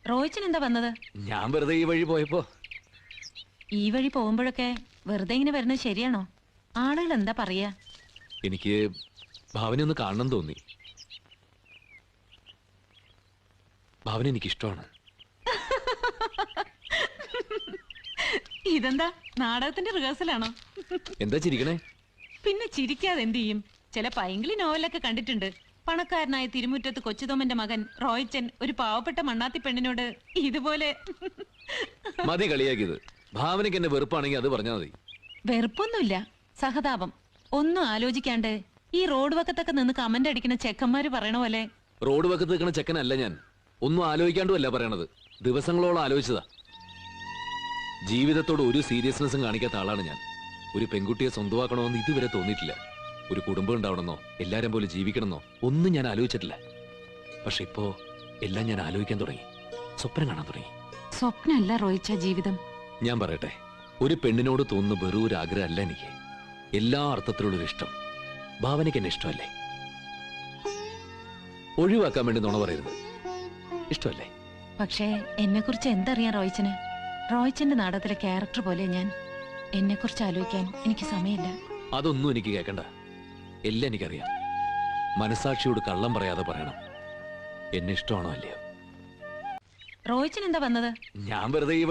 റോയിച്ചൻ എന്താ വന്നത്? ഞാൻ വെറുതെ ഈ വഴി പോയപ്പോ. ഈ വഴി പോകുമ്പോഴൊക്കെ വെറുതെ ഇങ്ങനെ വരുന്നത് ശരിയാണോ? ആളുകൾ എന്താ പറയാ? എനിക്ക് ഭാവനെ ഒന്ന് കാണണം തോന്നി. ഭാവന എനിക്കിഷ്ടമാണ്. ഇതെന്താ നാടകത്തിന്റെ റിഹേഴ്സലാണോ? എന്താ ചിരിക്കണേ? പിന്നെ ചിരിക്കാതെ എന്ത് ചെയ്യും? ചില പൈങ്കിളി നോവലൊക്കെ കണ്ടിട്ടുണ്ട്. പണക്കാരനായ തിരുമുറ്റത്ത് കൊച്ചുതോമന്റെ മകൻ റോയിച്ചൻ ഒരു പാവപ്പെട്ട മണ്ണാത്തി പെണ്ണിനോട് ഇതുപോലെ. മതി കളിയാക്കിയത്. ഭാവനയ്ക്ക് എന്നെ വെറുപ്പാണെങ്കിൽ അത് പറഞ്ഞാൽ മതി. വെറുപ്പൊന്നുമില്ല, സഹതാപം. ഒന്നും ആലോചിക്കാണ്ട് ഈ റോഡ് വക്കത്തൊക്കെ നിന്ന് കമന്റ് അടിക്കുന്ന ചെക്കന്മാര് പറയണ പോലെ. റോഡ് വക്കത്ത് നിൽക്കണ ചെക്കനല്ല ഞാൻ. ഒന്നും ആലോചിക്കാണ്ടുമല്ല പറയണത്. ദിവസങ്ങളോളം ആലോചിച്ചതാ. ജീവിതത്തോട് ഒരു സീരിയസ്നെസ്സും കാണിക്കാത്ത ആളാണ് ഞാൻ. ഒരു പെൺകുട്ടിയെ സ്വന്തമാക്കണമെന്ന് ഇതുവരെ തോന്നിയിട്ടില്ല. ഒരു കുടുംബം ഉണ്ടാവണമെന്നോ എല്ലാരും പോലെ ജീവിക്കണമെന്നോ ഒന്നും ഞാൻ ആലോചിച്ചിട്ടില്ല. പക്ഷെ ഇപ്പോ എല്ലാം ഞാൻ ആലോചിക്കാൻ തുടങ്ങി, സ്വപ്നം കാണാൻ തുടങ്ങി. സ്വപ്നമല്ല റോയിച്ച ജീവിതം. ഞാൻ പറയട്ടെ, ഒരു പെണ്ണിനോട് തോന്നുന്ന വെറും ഒരു ആഗ്രഹമല്ല എനിക്ക്. എല്ലാ അർത്ഥത്തിലുള്ളൊരു ഇഷ്ടം. ഭാവനയ്ക്ക് എന്നെ ഇഷ്ടമല്ലേ? ഒഴിവാക്കാൻ വേണ്ടി നുണ പറയരുത്. ഇഷ്ടമല്ലേ? പക്ഷേ എന്നെ കുറിച്ച് എന്തറിയാം റോയിച്ചന്? റോയിച്ചന്റെ നാടകത്തിലെ ക്യാരക്ടർ പോലെ ഞാൻ. എന്നെ കുറിച്ച് ആലോചിക്കാൻ എനിക്ക് സമയമില്ല. അതൊന്നും എനിക്ക് കേൾക്കണ്ട. എല്ലാം എനിക്കറിയാം. മനസാക്ഷിയോട് കള്ളം പറയാതെ പറയണം. എന്നെ ഇഷ്ടമാണോ അല്ലയോ? റോയിച്ചൻ എന്താ വന്നത്? ഞാൻ വെറുതെ